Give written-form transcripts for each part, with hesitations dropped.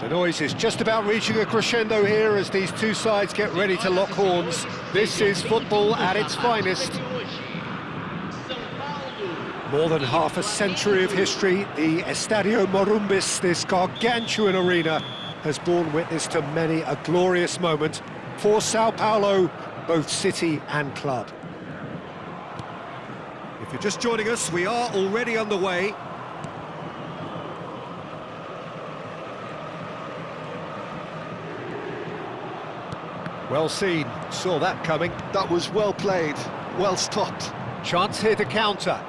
The noise is just about reaching a crescendo here as these two sides get ready to lock horns. This is football at its finest. More than half a century of history, the Estadio Morumbis, this gargantuan arena, has borne witness to many a glorious moment for Sao Paulo, both city and club. If you're just joining us, we are already underway. Well seen, saw that coming. That was well played, well stopped. Chance here to counter.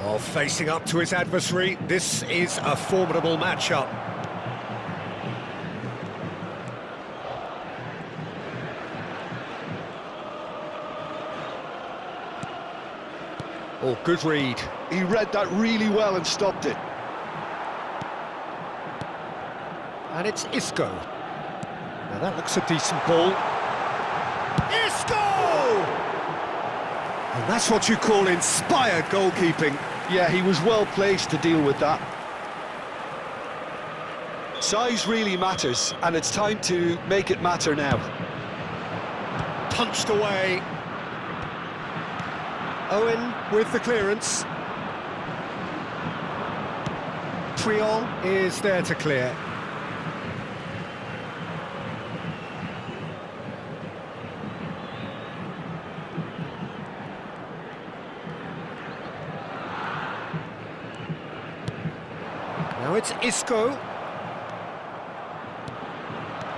Oh, facing up to his adversary, this is a formidable matchup. Oh, good read. He read that really well and stopped it. And it's Isco. Now that looks a decent ball. Isco! And that's what you call inspired goalkeeping. Yeah, he was well placed to deal with that. Size really matters, and it's time to make it matter now. Punched away. Owen with the clearance. Triol is there to clear. Now it's Isco.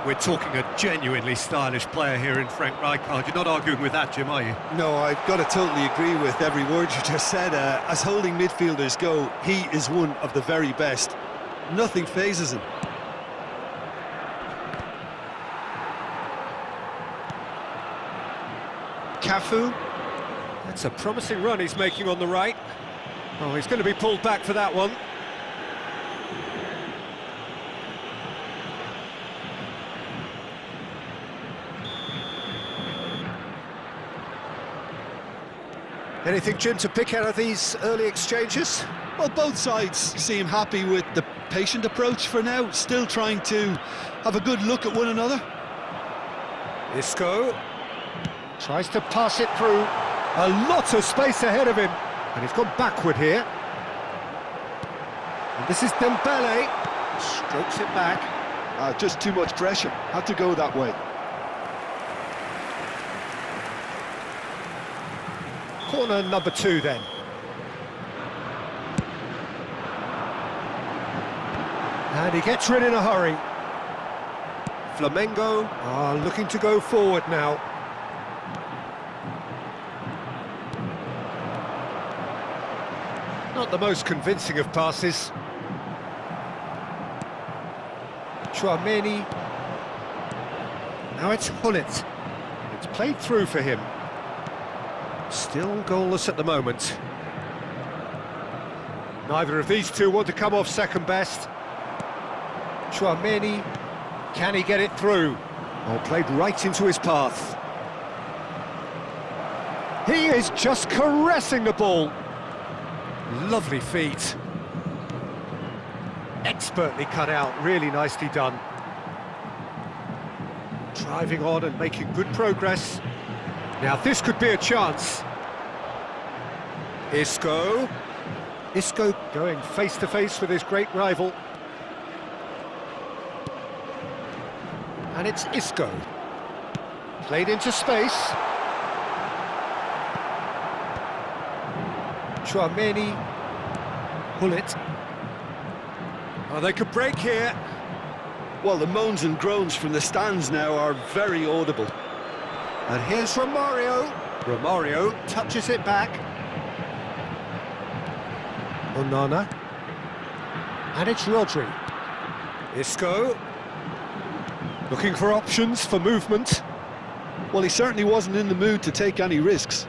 We're talking a genuinely stylish player here in Frank Rijkaard. You're not arguing with that, Jim, are you? No, I've got to totally agree with every word you just said. As holding midfielders go, he is one of the very best. Nothing phases him. Cafu. That's a promising run he's making on the right. Oh, he's going to be pulled back for that one. Anything, Jim, to pick out of these early exchanges? Well, both sides seem happy with the patient approach for now, still trying to have a good look at one another. Isco tries to pass it through. A lot of space ahead of him. And he's gone backward here. And this is Dembele. Strokes it back. Just too much pressure. Had to go that way. Corner number 2 then. And he gets rid in a hurry. Flamengo are looking to go forward now. Not the most convincing of passes. Chouameni. Now it's Hullet. It's played through for him. Still goalless at the moment. Neither of these two want to come off second best. Chouameni, can he get it through? Oh, played right into his path. He is just caressing the ball. Lovely feet. Expertly cut out, really nicely done. Driving on and making good progress. Now this could be a chance. Isco. Isco going face to face with his great rival. And it's Isco. Played into space. Chouameni. Hullet. Oh, they could break here. Well, the moans and groans from the stands now are very audible. And here's Romario. Romario touches it back. Onana. And it's Rodri. Isco. Looking for options for movement. Well, he certainly wasn't in the mood to take any risks.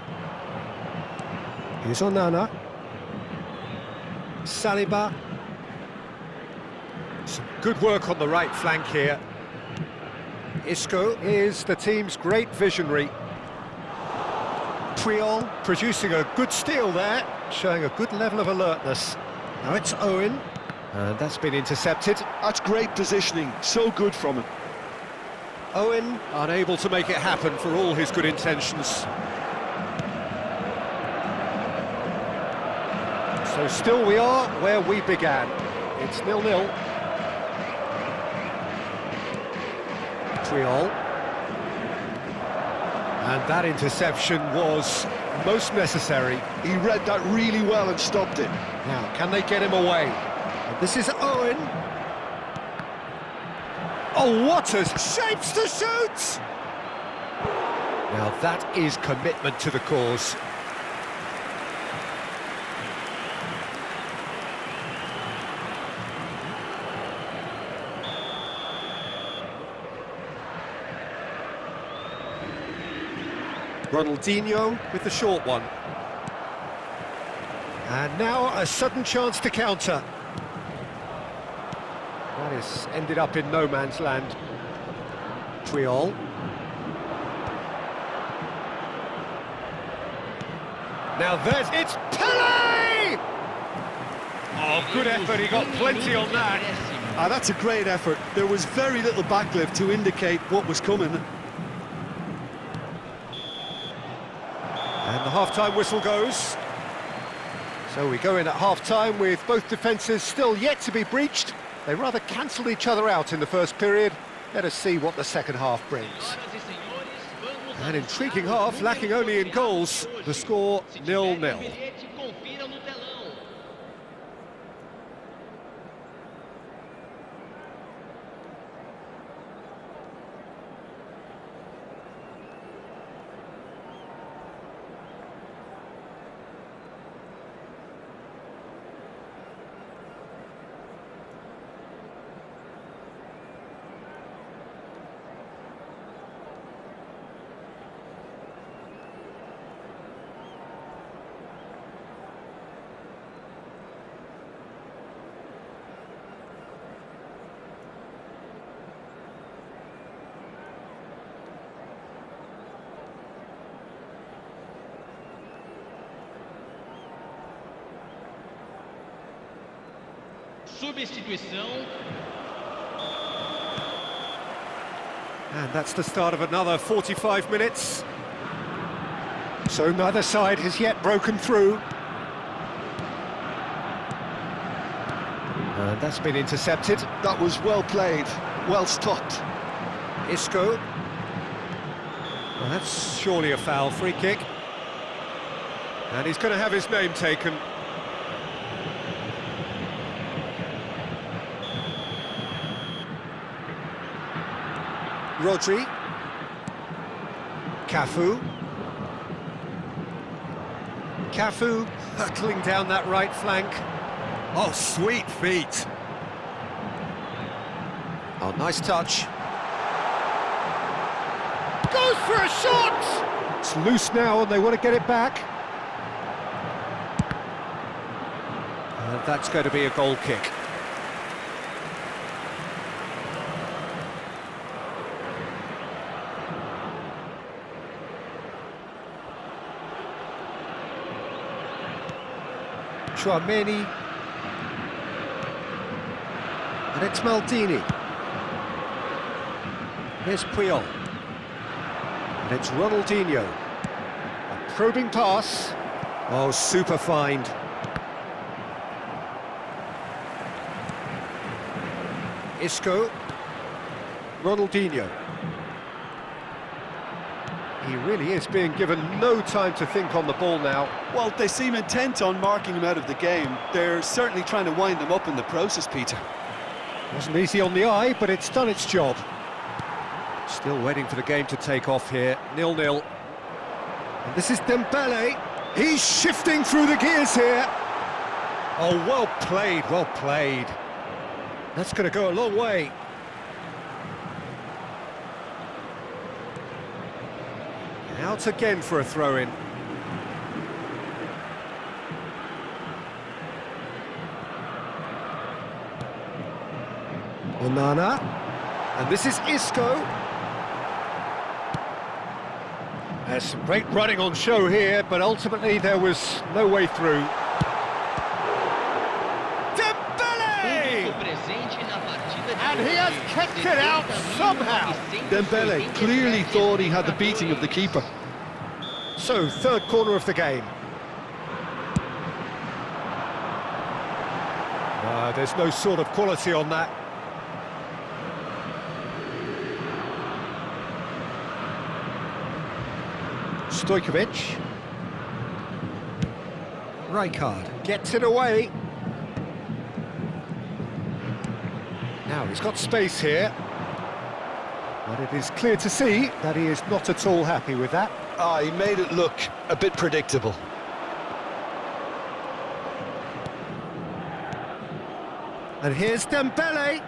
Here's Onana. Saliba. Some good work on the right flank here. Isco is the team's great visionary. Triol producing a good steal there, showing a good level of alertness. Now it's Owen. And that's been intercepted. That's great positioning, so good from him. Owen unable to make it happen for all his good intentions. So still we are where we began. It's 0-0. Triol. And that interception was most necessary. He read that really well and stopped it. Now, can they get him away? And this is Owen. Oh, what a shapes to shoot! Now that is commitment to the cause. Ronaldinho with the short one. And now a sudden chance to counter. That has ended up in no man's land. Triol. Now there's... it's Pele! Oh, good effort, he got plenty on that. That's a great effort. There was very little backlift to indicate what was coming. And the half-time whistle goes. So we go in at half-time with both defences still yet to be breached. They rather cancelled each other out in the first period. Let us see what the second half brings. An intriguing half, lacking only in goals. The score 0-0. Substituição. And that's the start of another 45 minutes. So neither side has yet broken through. And that's been intercepted. That was well played, well stopped. Isco. Well, that's surely a foul, free kick. And he's going to have his name taken. Rodri. Cafu. Cafu hurtling down that right flank. Oh, sweet feet. Oh, nice touch. Goes for a shot! It's loose now and they want to get it back. And that's going to be a goal kick. Chouameni, and it's Maldini. Here's Puyol, and it's Ronaldinho. A probing pass. Oh, super find. Isco, Ronaldinho. He really is being given no time to think on the ball now. Well, they seem intent on marking him out of the game. They're certainly trying to wind them up in the process, Peter. Wasn't easy on the eye, but it's done its job. Still waiting for the game to take off here, 0-0. And this is Dembele. He's shifting through the gears here. Oh, well played, well played. That's going to go a long way. Out again for a throw-in. Onana. And this is Isco. There's some great running on show here, but ultimately there was no way through. Dembele! presente na partida de And he has hoje. kicked it out 70 somehow. 1.997 Dembele clearly thought he had the beating of the keeper. So, third corner of the game. There's no sort of quality on that. Stojkovic. Rijkaard gets it away. Now he's got space here. But it is clear to see that he is not at all happy with that. Ah, he made it look a bit predictable. And here's Dembele.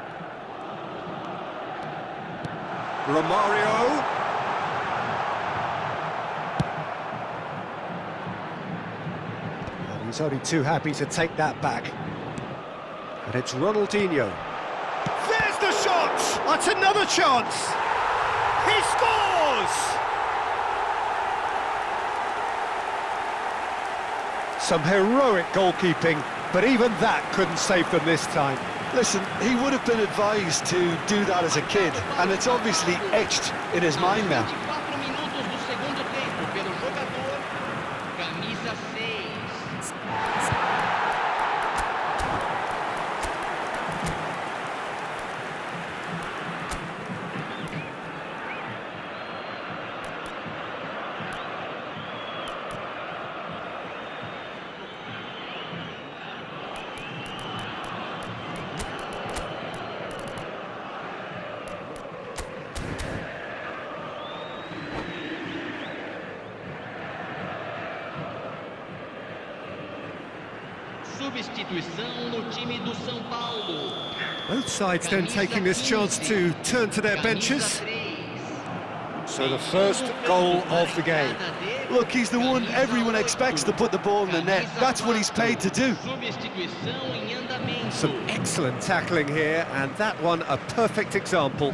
Romario. And he's only too happy to take that back. And it's Ronaldinho. There's the shot! That's another chance! He scores! Some heroic goalkeeping, but even that couldn't save them this time. Listen, he would have been advised to do that as a kid, and it's obviously etched in his mind now. 24 minutos do segundo tempo pelo jogador camisa 6. Substituição no time do São Paulo. Both sides then taking this chance to turn to their benches. So the first goal of the game. Look, he's the one everyone expects to put the ball in the net. That's what he's paid to do. Substituição em andamento. Some excellent tackling here, and that one a perfect example.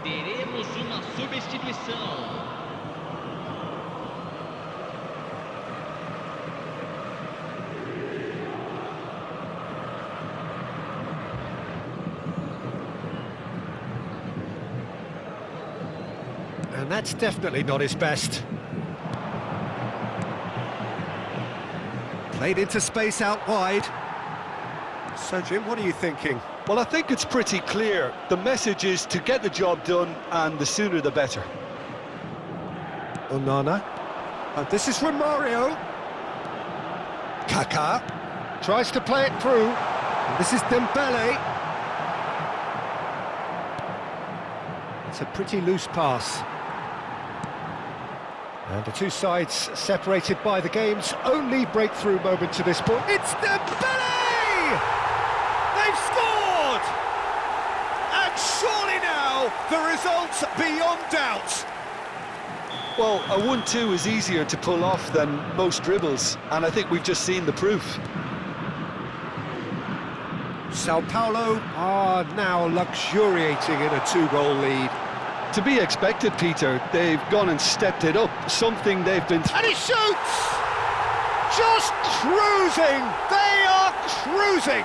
Teremos uma substituição. And that's definitely not his best. Played into space out wide. So, Jim, what are you thinking? Well, I think it's pretty clear. The message is to get the job done, and the sooner the better. Onana. And this is Romario. Kaká tries to play it through. And this is Dembele. It's a pretty loose pass. And the two sides separated by the game's only breakthrough moment to this point. It's Dembele! They've scored! And surely now, the result's beyond doubt. Well, a 1-2 is easier to pull off than most dribbles, and I think we've just seen the proof. Sao Paulo are now luxuriating in a two-goal lead. To be expected, Peter. They've gone and stepped it up, something they've been... And he shoots! Just cruising! They are cruising!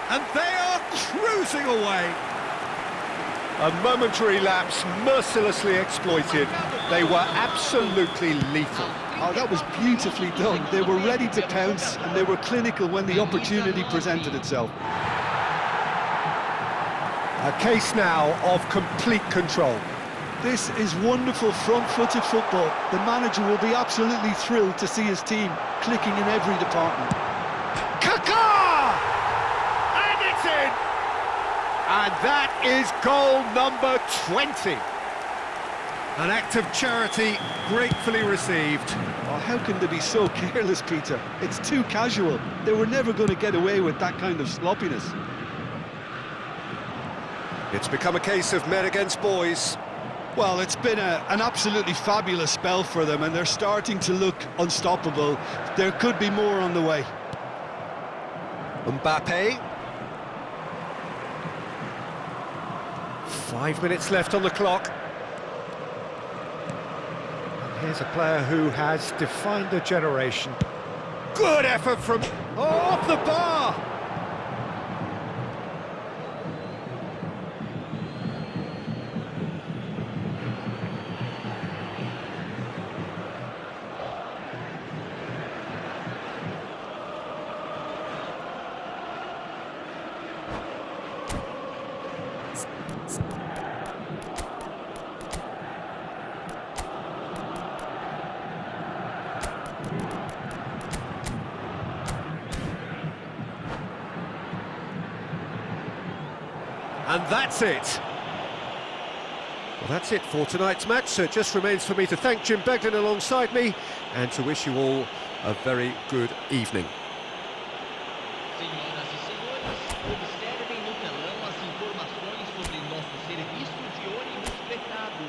And they are cruising away! A momentary lapse mercilessly exploited. They were absolutely lethal. Oh, that was beautifully done. They were ready to pounce, and they were clinical when the opportunity presented itself. A case now of complete control. This is wonderful front-footed football. The manager will be absolutely thrilled to see his team clicking in every department. Kaká! And it's in! And that is goal number 20. An act of charity gratefully received. Oh, how can they be so careless, Peter? It's too casual. They were never going to get away with that kind of sloppiness. It's become a case of men against boys. Well, it's been an absolutely fabulous spell for them, and they're starting to look unstoppable. There could be more on the way. Mbappe. 5 minutes left on the clock. And here's a player who has defined a generation. Good effort from... Oh, off the bar! And that's it. Well, that's it for tonight's match, so it just remains for me to thank Jim Beglin alongside me and to wish you all a very good evening. Senhoras e senhores, observem no telão as informações sobre nosso serviço de ônibus fretado.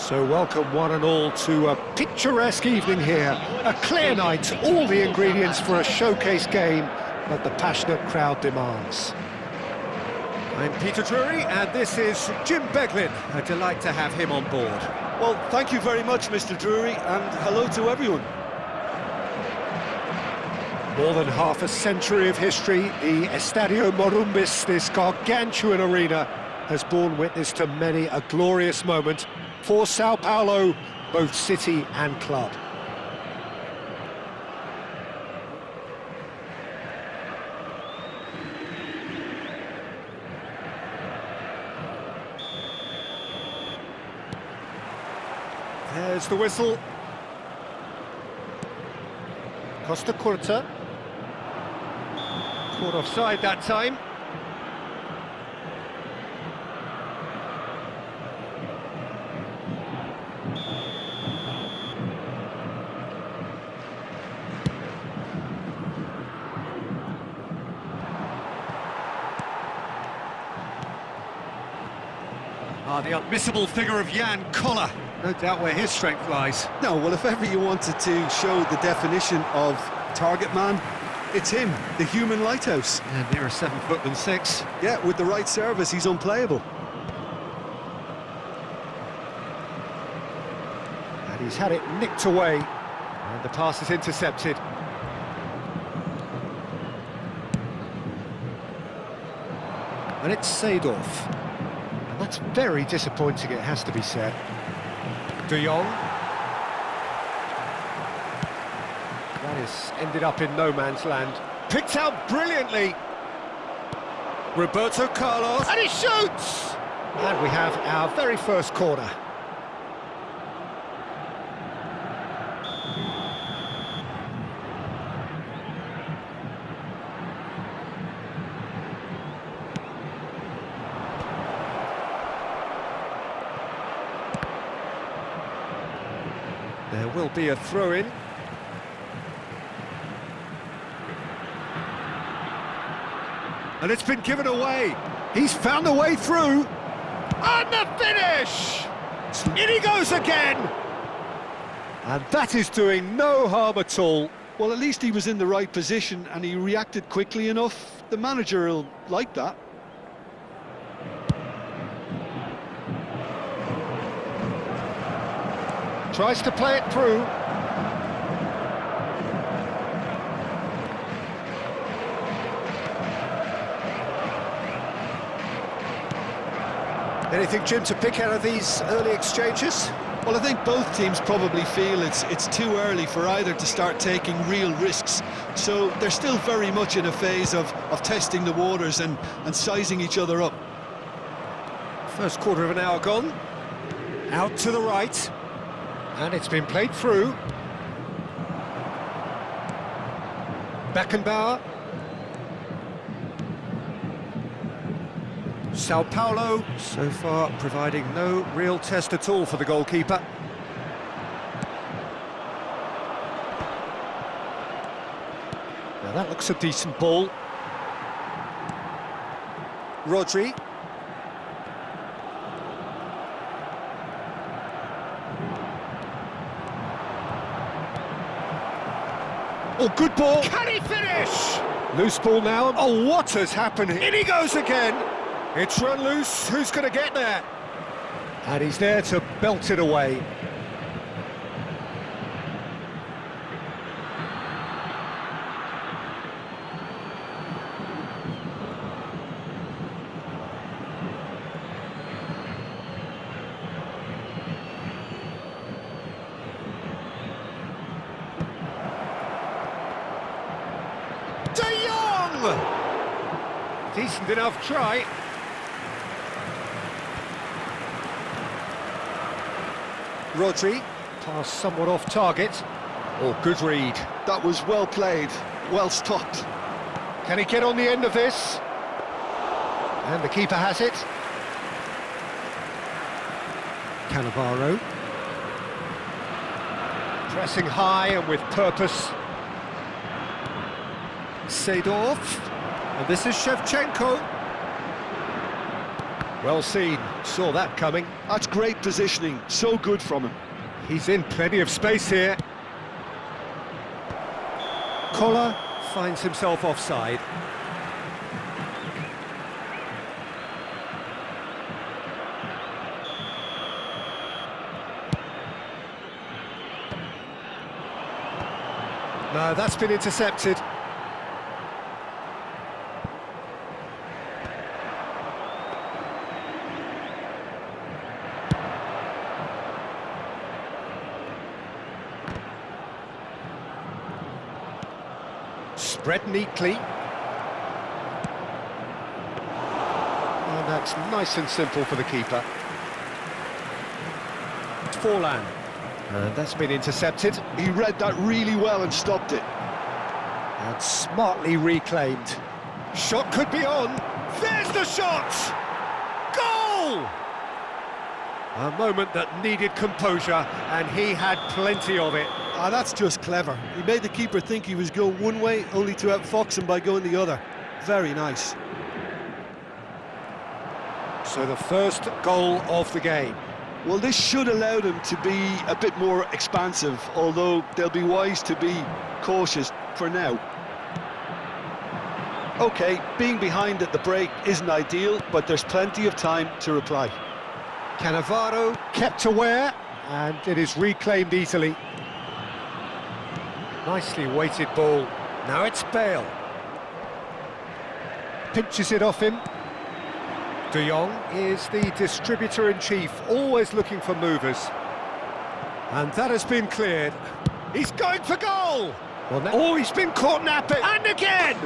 So welcome one and all to a picturesque evening here. A clear night, all the ingredients for a showcase game that the passionate crowd demands. I'm Peter Drury and this is Jim Beglin. A delight to have him on board. Well, thank you very much, Mr. Drury, and hello to everyone. More than half a century of history, the Estadio Morumbis, this gargantuan arena, has borne witness to many a glorious moment for Sao Paulo, both city and club. There's the whistle. Costa Curta. Caught offside that time. The unmissable figure of Jan Koller. No doubt where his strength lies. No, well, if ever you wanted to show the definition of target man, it's him, the human lighthouse. And nearer 7 foot than 6. Yeah, with the right service, he's unplayable. And he's had it nicked away. And the pass is intercepted. And it's Seedorf. And that's very disappointing, it has to be said. De Jong. That has ended up in no man's land. Picked out brilliantly. Roberto Carlos. And he shoots! And we have our very first corner. There will be a throw-in. And it's been given away. He's found a way through. And the finish! In he goes again! And that is doing no harm at all. Well, at least he was in the right position and he reacted quickly enough. The manager will like that. Tries to play it through. Anything, Jim, to pick out of these early exchanges? Well, I think both teams probably feel it's too early for either to start taking real risks. So they're still very much in a phase of testing the waters and sizing each other up. First quarter of an hour gone. Out to the right. And it's been played through. Beckenbauer. Sao Paulo, so far providing no real test at all for the goalkeeper. Now that looks a decent ball. Rodri. Oh, good ball. Can he finish? Loose ball now. Oh, what has happened here? In he goes again. It's run loose. Who's going to get there? And he's there to belt it away. De Jong! Decent enough try. Rodri, pass somewhat off target. Oh, good read. That was well played, well stopped. Can he get on the end of this? And the keeper has it. Cannavaro. Pressing high and with purpose. Seedorf. And this is Shevchenko. Well seen, saw that coming. That's great positioning, so good from him. He's in plenty of space here. Collar finds himself offside. No, that's been intercepted. Spread neatly. And that's nice and simple for the keeper. Forlan. And that's been intercepted. He read that really well and stopped it. And smartly reclaimed. Shot could be on. There's the shot! Goal! A moment that needed composure, and he had plenty of it. Ah, that's just clever. He made the keeper think he was going one way, only to outfox him by going the other. Very nice. So the first goal of the game. Well, this should allow them to be a bit more expansive, although they'll be wise to be cautious for now. OK, being behind at the break isn't ideal, but there's plenty of time to reply. Cannavaro kept aware, and it is reclaimed easily. Nicely weighted ball. Now it's Bale. Pinches it off him. De Jong is the distributor-in-chief, always looking for movers. And that has been cleared. He's going for goal! Well, oh, he's been caught napping! And again!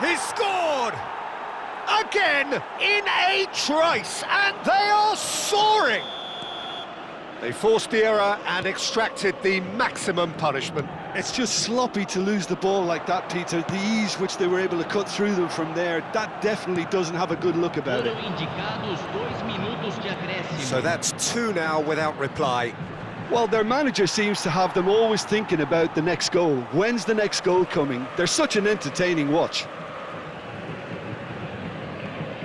He's scored! Again, in a trice, and they are soaring! They forced the error and extracted the maximum punishment. It's just sloppy to lose the ball like that, Peter. The ease which they were able to cut through them from there, that definitely doesn't have a good look about it. So that's 2 now without reply. Well, their manager seems to have them always thinking about the next goal. When's the next goal coming? They're such an entertaining watch.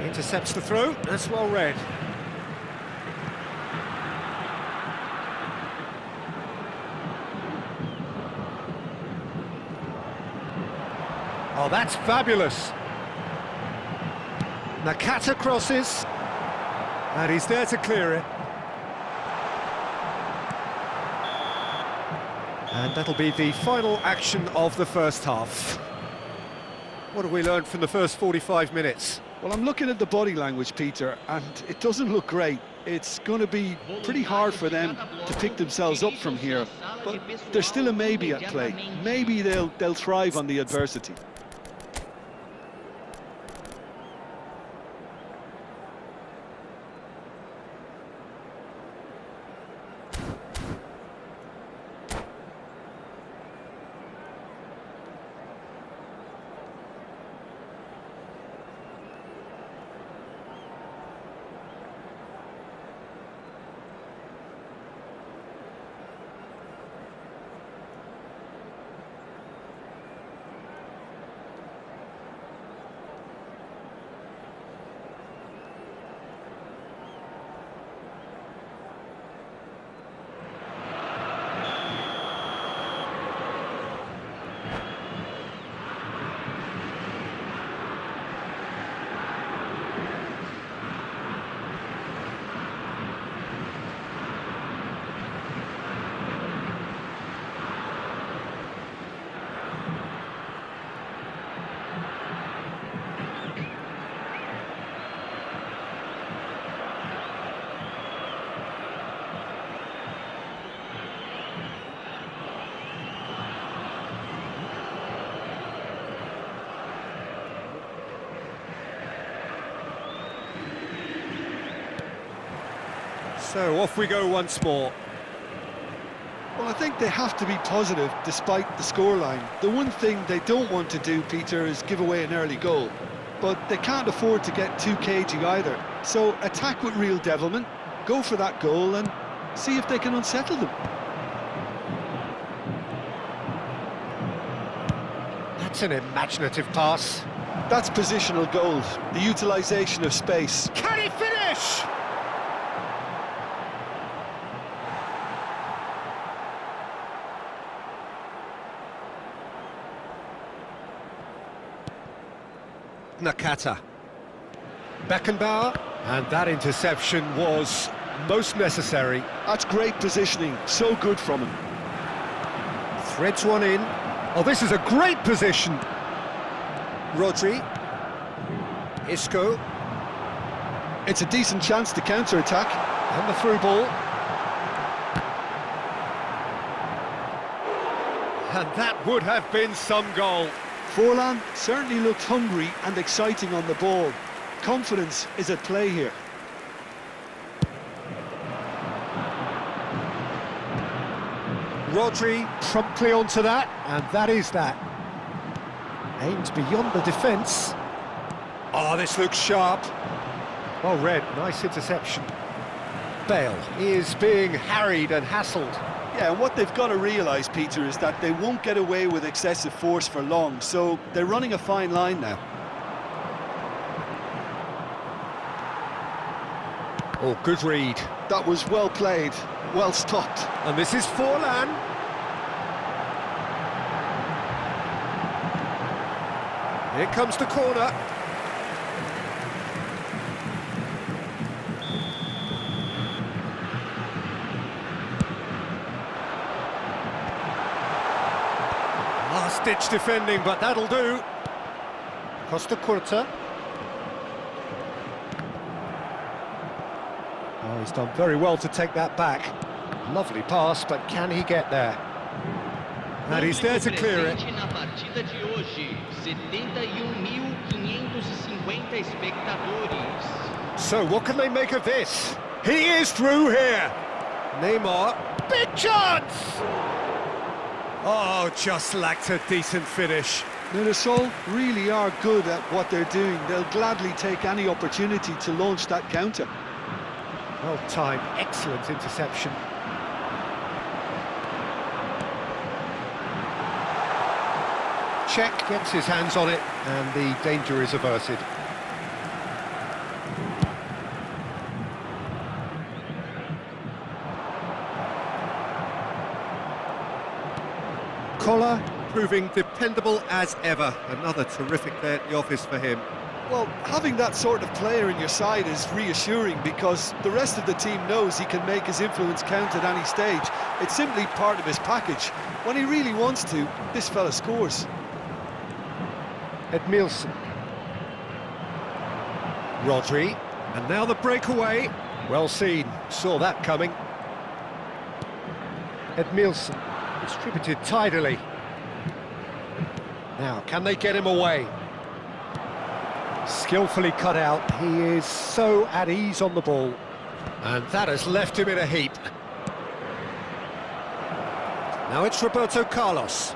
Intercepts the throw, that's well read. Oh, that's fabulous. Nakata crosses, and he's there to clear it. And that'll be the final action of the first half. What have we learned from the first 45 minutes? Well, I'm looking at the body language, Peter, and it doesn't look great. It's going to be pretty hard for them to pick themselves up from here, but there's still a maybe at play. Maybe they'll thrive on the adversity. So off we go once more. Well, I think they have to be positive despite the scoreline. The one thing they don't want to do, Peter, is give away an early goal. But they can't afford to get too cagey either. So attack with real devilment, go for that goal and see if they can unsettle them. That's an imaginative pass. That's positional gold, the utilisation of space. Can he finish? finish! Nakata. Beckenbauer, and that interception was most necessary. That's great positioning, so good from him. Threads one in. Oh, this is a great position. Rodri. Isco. It's a decent chance to counter-attack. And the through ball. And that would have been some goal. Forlan certainly looked hungry and exciting on the ball. Confidence is at play here. Rodri promptly onto that, and that is that. Aimed beyond the defence. Oh, this looks sharp. Well read, nice interception. Bale is being harried and hassled. Yeah, and what they've got to realise, Peter, is that they won't get away with excessive force for long, so they're running a fine line now. Oh, good read. That was well played, well stopped. And this is Forlan. Here comes the corner. Last-ditch defending, but that'll do. Costa Curta. Oh, he's done very well to take that back. Lovely pass, but can he get there? And he's there to clear it. Na partida de hoje, 71.550 espectadores. So what can they make of this? He is through here. Neymar, big chance! Oh, just lacked a decent finish. Limassol really are good at what they're doing. They'll gladly take any opportunity to launch that counter. Well timed, excellent interception. Czech gets his hands on it, and the danger is averted. Collar proving dependable as ever. Another terrific day at the office for him. Well, having that sort of player in your side is reassuring because the rest of the team knows he can make his influence count at any stage. It's simply part of his package. When he really wants to, this fella scores. Edmilson. Rodri. And now the breakaway. Well seen. Saw that coming. Edmilson. Distributed tidily. Now, can they get him away? Skillfully cut out. He is so at ease on the ball. And that has left him in a heap. Now it's Roberto Carlos.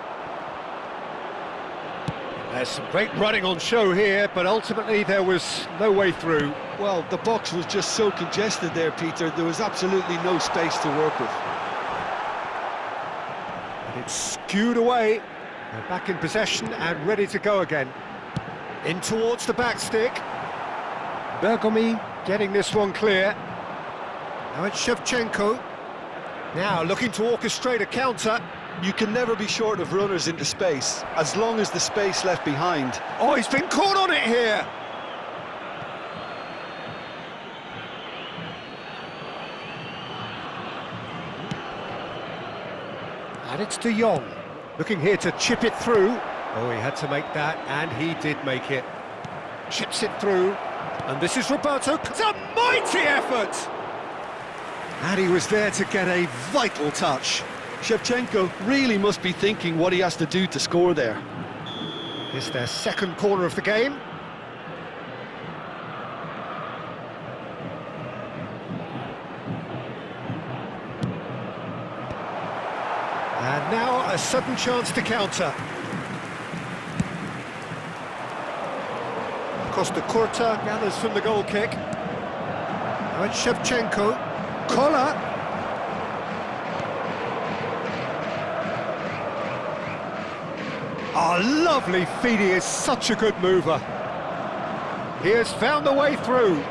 There's some great running on show here, but ultimately there was no way through. Well, the box was just so congested there, Peter. There was absolutely no space to work with. And it's skewed away. They're back in possession and ready to go again. In towards the back stick. Bergomi getting this one clear. Now it's Shevchenko. Now looking to orchestrate a counter. You can never be short of runners into space, as long as the space left behind. Oh, he's been caught on it here! And it's De Jong, looking here to chip it through. Oh, he had to make that, and he did make it. Chips it through, and this is Roberto. It's a mighty effort! And he was there to get a vital touch. Shevchenko really must be thinking what he has to do to score there. It's their second corner of the game. And now a sudden chance to counter. Costa Curta gathers from the goal kick. Now it's Shevchenko. Collar. Oh, lovely feed, he is such a good mover. He has found the way through.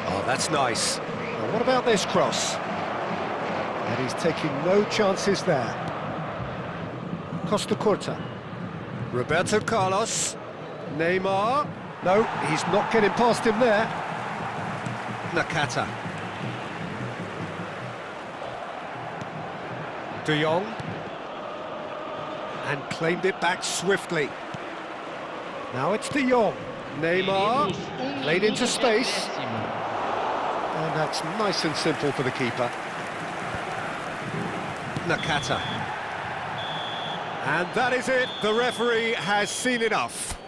Oh, That's nice. Now, what about this cross? And he's taking no chances there. Costa Curta. Roberto Carlos. Neymar. No, he's not getting past him there. Nakata. De Jong. And claimed it back swiftly. Now it's De Jong. Neymar. Played into space. And that's nice and simple for the keeper. Nakata. And that is it. The referee has seen enough.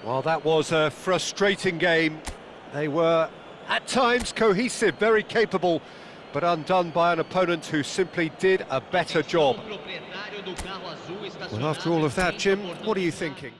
Well, that was a frustrating game. They were, at times, cohesive, very capable, but undone by an opponent who simply did a better job. Well, after all of that, Jim, what are you thinking?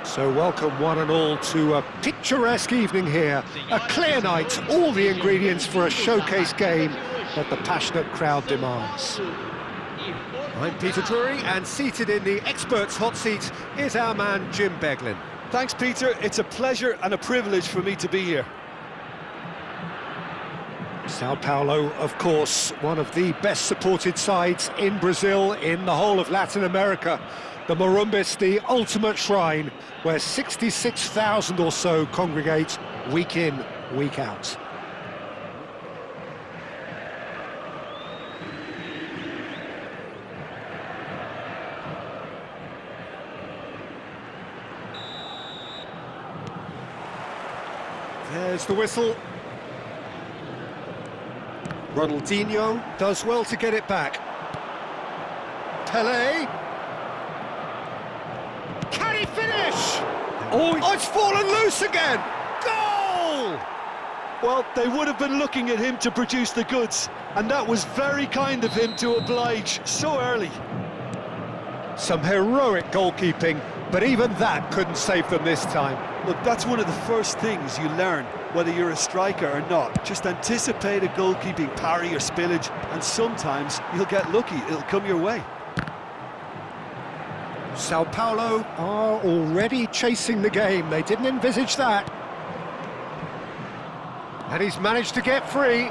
So welcome one and all to a picturesque evening here. A clear night, all the ingredients for a showcase game that the passionate crowd demands. I'm Peter Drury, and seated in the experts' hot seat is our man Jim Beglin. Thanks, Peter. It's a pleasure and a privilege for me to be here. Sao Paulo, of course, one of the best supported sides in Brazil, in the whole of Latin America. The Morumbis, the ultimate shrine, where 66,000 or so congregate week in, week out. There's the whistle. Ronaldinho does well to get it back. Pelé. Can he finish? Oh, it's fallen loose again! Goal! Well, they would have been looking at him to produce the goods, and that was very kind of him to oblige so early. Some heroic goalkeeping, but even that couldn't save them this time. Look, that's one of the first things you learn, whether you're a striker or not. Just anticipate a goalkeeping parry or spillage, and sometimes you'll get lucky, it'll come your way. Sao Paulo are already chasing the game. They didn't envisage that. And he's managed to get free.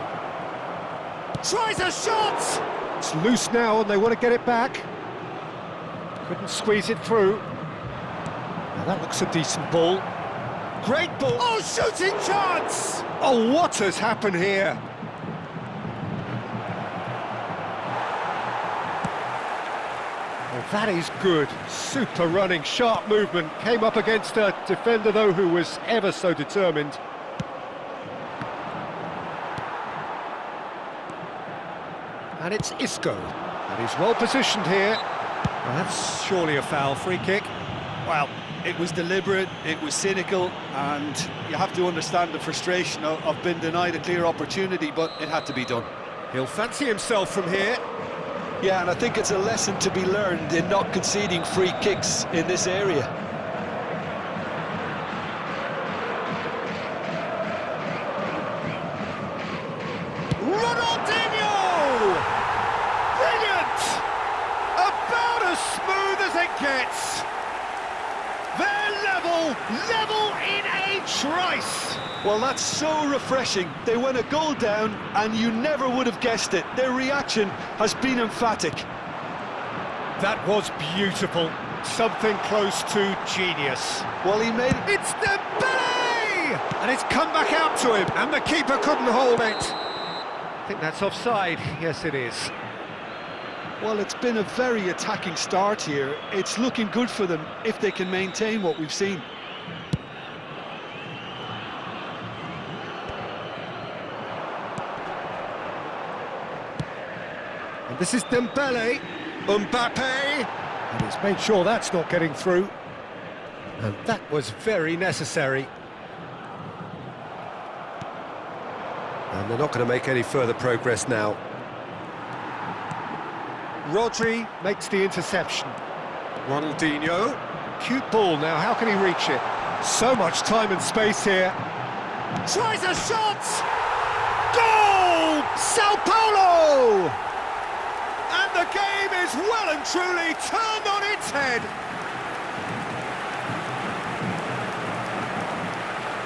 Tries a shot! It's loose now and they want to get it back. Couldn't squeeze it through. Now that looks a decent ball. Great ball! Oh, shooting chance! Oh, what has happened here? Well, that is good. Super running, sharp movement. Came up against a defender, though, who was ever so determined. And it's Isco. And he's well positioned here. Well, that's surely a foul. Free kick. Well, it was deliberate, it was cynical, and you have to understand the frustration of being denied a clear opportunity, but it had to be done. He'll fancy himself from here. Yeah, and I think it's a lesson to be learned in not conceding free kicks in this area. Ronaldinho! Brilliant! About as smooth as it gets. They're level in a trice. Well, that's so refreshing. They went a goal down, and you never would have guessed it. Their reaction has been emphatic. That was beautiful. Something close to genius. Well, he made it. It's Dembele! And it's come back out to him, and the keeper couldn't hold it. I think that's offside. Yes, it is. Well, it's been a very attacking start here. It's looking good for them if they can maintain what we've seen. And this is Dembele, Mbappe, and he's made sure that's not getting through. And that was very necessary. And they're not going to make any further progress now. Rodri makes the interception. Ronaldinho, cute ball now, how can he reach it? So much time and space here. Tries a shot! Goal! Sao Paulo! And the game is well and truly turned on its head.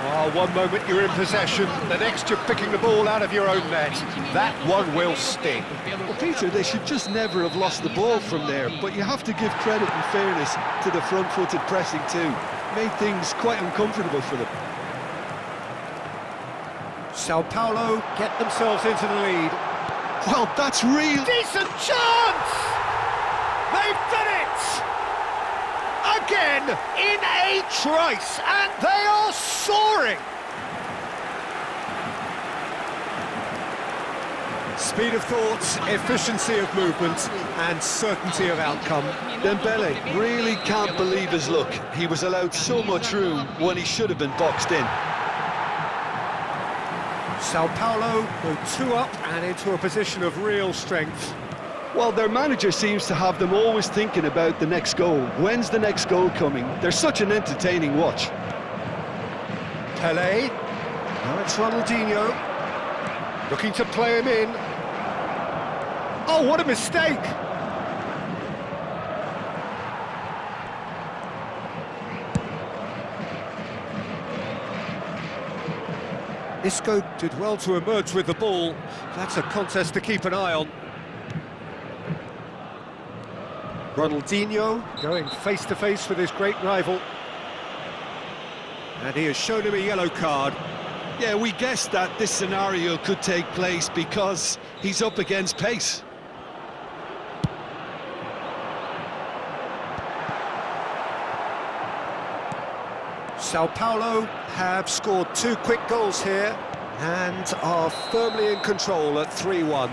Oh, one moment you're in possession, the next you're picking the ball out of your own net. That one will sting. Well, Peter, they should just never have lost the ball from there, but you have to give credit and fairness to the front-footed pressing too. Made things quite uncomfortable for them. Sao Paulo get themselves into the lead. Well, that's real. Decent chance! They've done it! Again, in a trice, and they are soaring! Speed of thought, efficiency of movement, and certainty of outcome. Dembele really can't believe his luck. He was allowed so much room when he should have been boxed in. Sao Paulo go 2 up and into a position of real strength. Well, their manager seems to have them always thinking about the next goal. When's the next goal coming? They're such an entertaining watch. Pelé, now it's Ronaldinho, looking to play him in. Oh, what a mistake! Isco did well to emerge with the ball. That's a contest to keep an eye on. Ronaldinho going face-to-face with his great rival. And he has shown him a yellow card. Yeah, we guessed that this scenario could take place because he's up against pace. Sao Paulo have scored 2 quick goals here and are firmly in control at 3-1.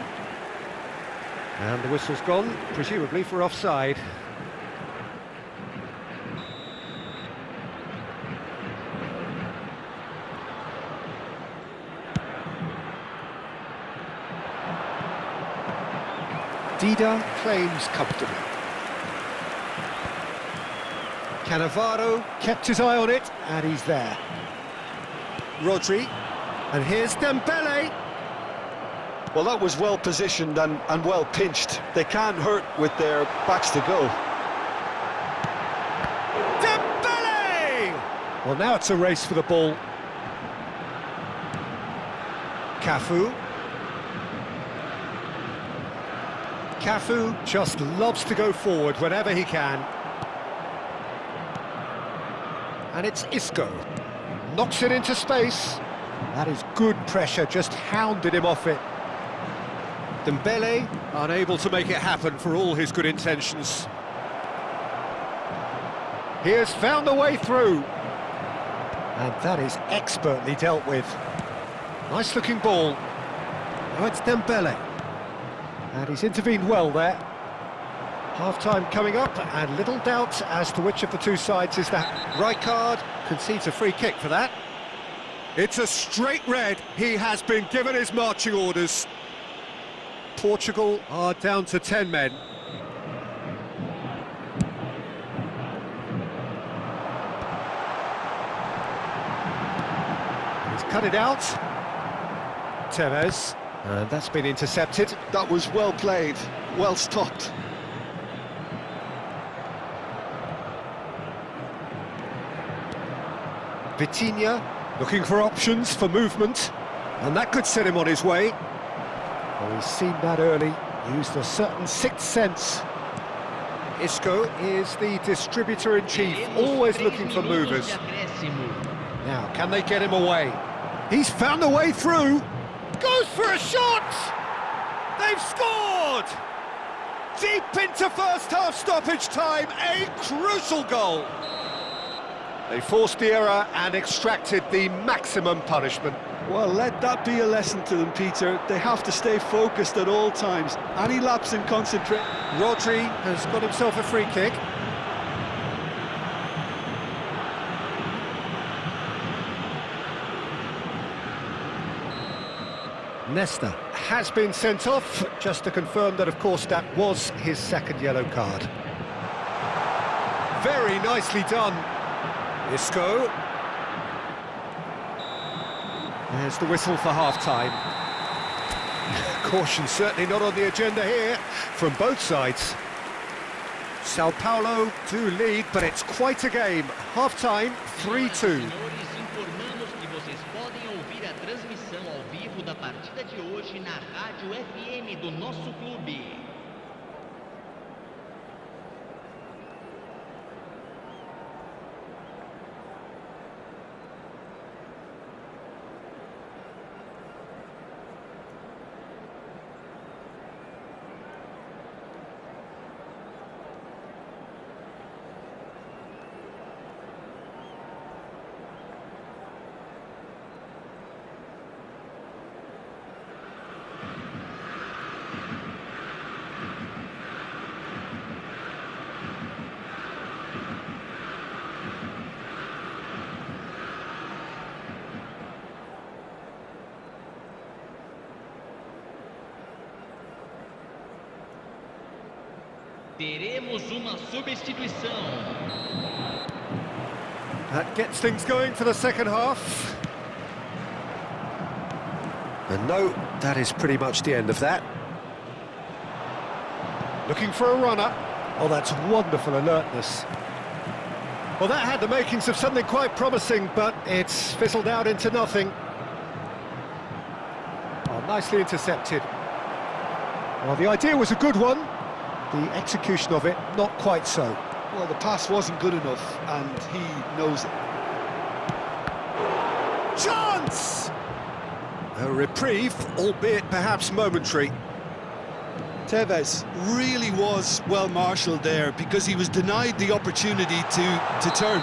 And the whistle's gone, presumably for offside. Dida claims comfortably. Cannavaro kept his eye on it, and he's there. Rodri, and here's Dembele. Well, that was well positioned and well pinched. They can't hurt with their backs to go. Dembele! Well, now it's a race for the ball. Cafu. Cafu just loves to go forward whenever he can. And it's Isco. Knocks it into space. That is good pressure, just hounded him off it. Dembele unable to make it happen for all his good intentions. He has found a way through. And that is expertly dealt with. Nice looking ball. Now it's Dembele. And he's intervened well there. Half-time coming up, and little doubt as to which of the two sides is that. Rijkaard concedes a free kick for that. It's a straight red. He has been given his marching orders. Portugal are down to 10 men. He's cut it out. Tevez. And that's been intercepted. That was well played, well stopped. Vitinha looking for options for movement, and that could set him on his way. Well, he's seen that early, used a certain sixth sense. Isco is the distributor-in-chief, always looking for movers. Now, can they get him away? He's found a way through. Goes for a shot! They've scored! Deep into first-half stoppage time, a crucial goal. They forced the error and extracted the maximum punishment. Well, let that be a lesson to them, Peter. They have to stay focused at all times. Any lapse in concentration. Rodri has got himself a free kick. Nesta has been sent off, just to confirm that, of course, that was his second yellow card. Very nicely done. Isco. There's the whistle for half-time. Caution certainly not on the agenda here from both sides. Sao Paulo do lead, but it's quite a game. Half-time, 3-2. Da partida de hoje na Rádio FM do nosso clube. Teremos uma substituição. That gets things going for the second half. And no, that is pretty much the end of that. Looking for a runner. Oh, that's wonderful alertness. Well, that had the makings of something quite promising, but it's fizzled out into nothing. Oh, nicely intercepted. Well, the idea was a good one. The execution of it, not quite so. Well, the pass wasn't good enough, and he knows it. Chance! A reprieve, albeit perhaps momentary. Tevez really was well marshalled there because he was denied the opportunity to turn.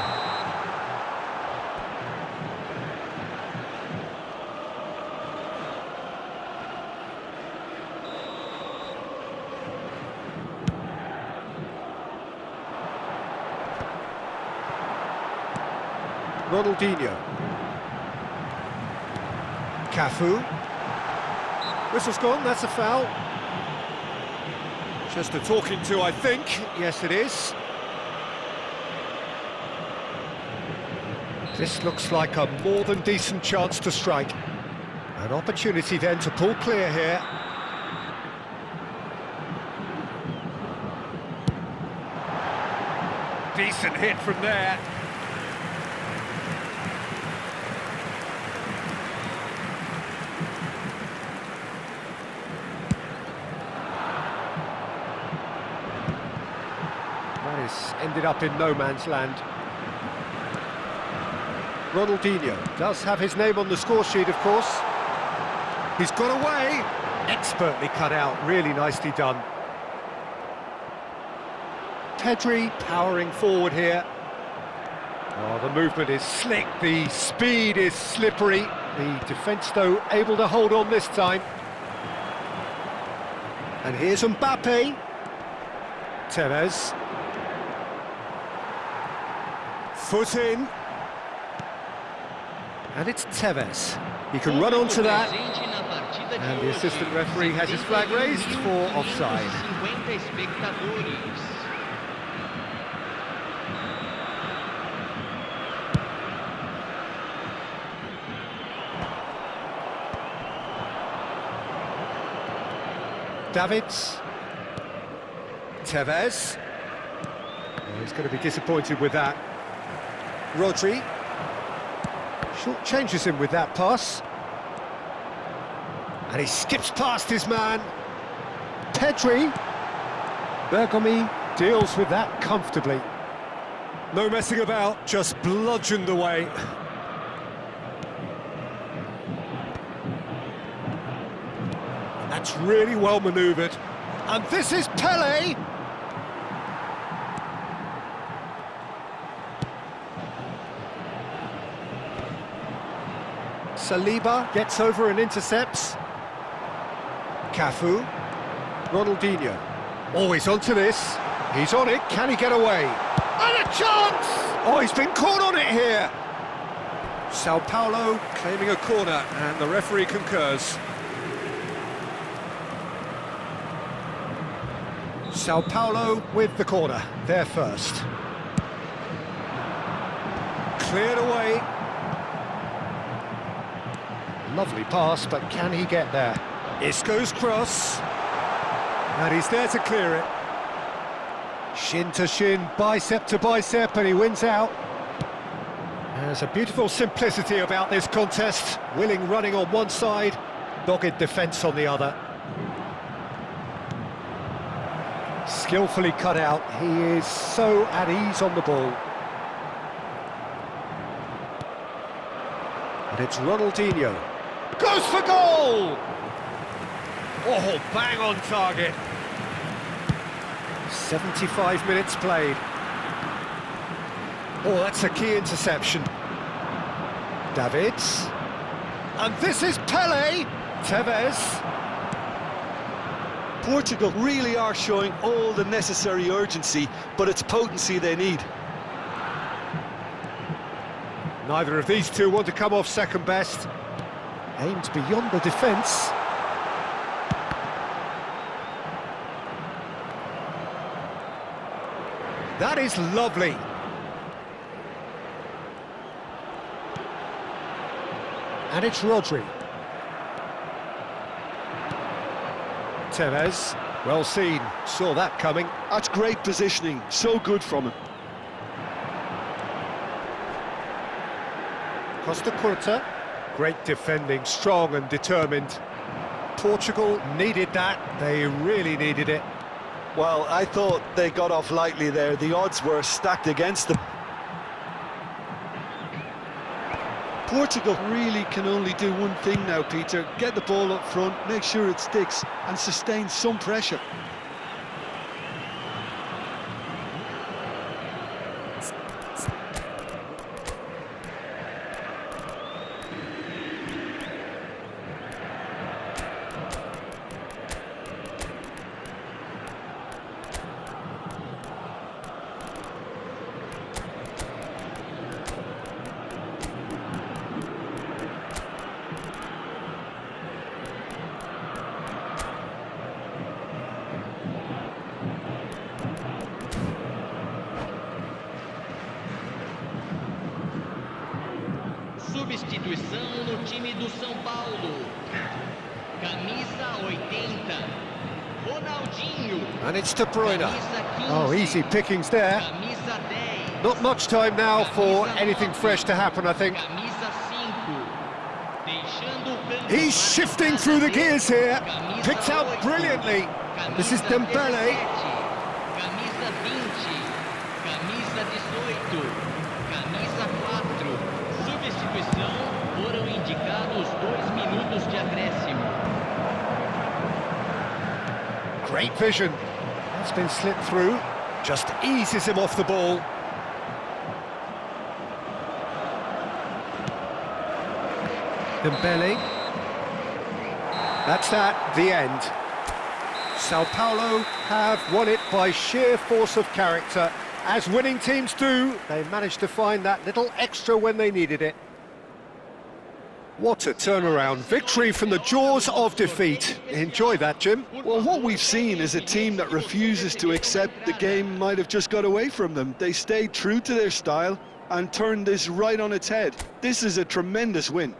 Ronaldinho. Cafu. Whistle's gone, that's a foul. Just a talking to, I think. Yes, it is. This looks like a more than decent chance to strike. An opportunity then to pull clear here. Decent hit from there. Ended up in no man's land. Ronaldinho does have his name on the score sheet, of course. He's got away. Expertly cut out, really nicely done. Pedri powering forward here. Oh, the movement is slick, the speed is slippery. The defence, though, able to hold on this time. And here's Mbappe. Tevez. Foot in. And it's Tevez. He can run onto that. And the assistant referee has his flag raised for offside. Davids. Tevez. Oh, he's going to be disappointed with that. Rodri. Short changes him with that pass. And he skips past his man. Pedri. Bergomi deals with that comfortably. No messing about, just bludgeoned away. And that's really well manoeuvred. And this is Pele. Saliba gets over and intercepts. Cafu. Ronaldinho. Always onto this. He's on it. Can he get away? And a chance! Oh, he's been caught on it here. Sao Paulo claiming a corner, and the referee concurs. Sao Paulo with the corner. They're first. Cleared away. Lovely pass, but can he get there? Isco's cross. And he's there to clear it. Shin to shin, bicep to bicep, and he wins out. There's a beautiful simplicity about this contest. Willing running on one side, dogged defence on the other. Skillfully cut out. He is so at ease on the ball. And it's Ronaldinho. Goes for goal! Oh, bang on target. 75 minutes played. Oh, that's a key interception. Davids. And this is Pele. Tevez. Portugal really are showing all the necessary urgency, but it's potency they need. Neither of these two want to come off second best. Aimed beyond the defence. That is lovely. And it's Rodri. Tevez, well seen, saw that coming. That's great positioning, so good from him. Costa Curta, great defending, strong and determined. Portugal needed that. They really needed it. Well, I thought they got off lightly there. The odds were stacked against them. Portugal really can only do one thing now, Peter. Get the ball up front, make sure it sticks, and sustain some pressure. Substituição no time do São Paulo. Camisa 80. Ronaldinho. And it's De Bruyne. Camisa 15. Oh, easy pickings there. Camisa 10. Not much time now for anything fresh to happen, I think. Camisa 5. Deixando o campo. He's shifting through the gears here. Picked out brilliantly. This is Dembele. Camisa 20. Camisa 18. Camisa 4. Substituição, foram indicados 2 minutos de acréscimo. Great vision. That's been slipped through. Just eases him off the ball. Dembele. That's that, the end. Sao Paulo have won it by sheer force of character. As winning teams do, they managed to find that little extra when they needed it. What a turnaround. Victory from the jaws of defeat. Enjoy that, Jim. Well, what we've seen is a team that refuses to accept the game might have just got away from them. They stayed true to their style and turned this right on its head. This is a tremendous win.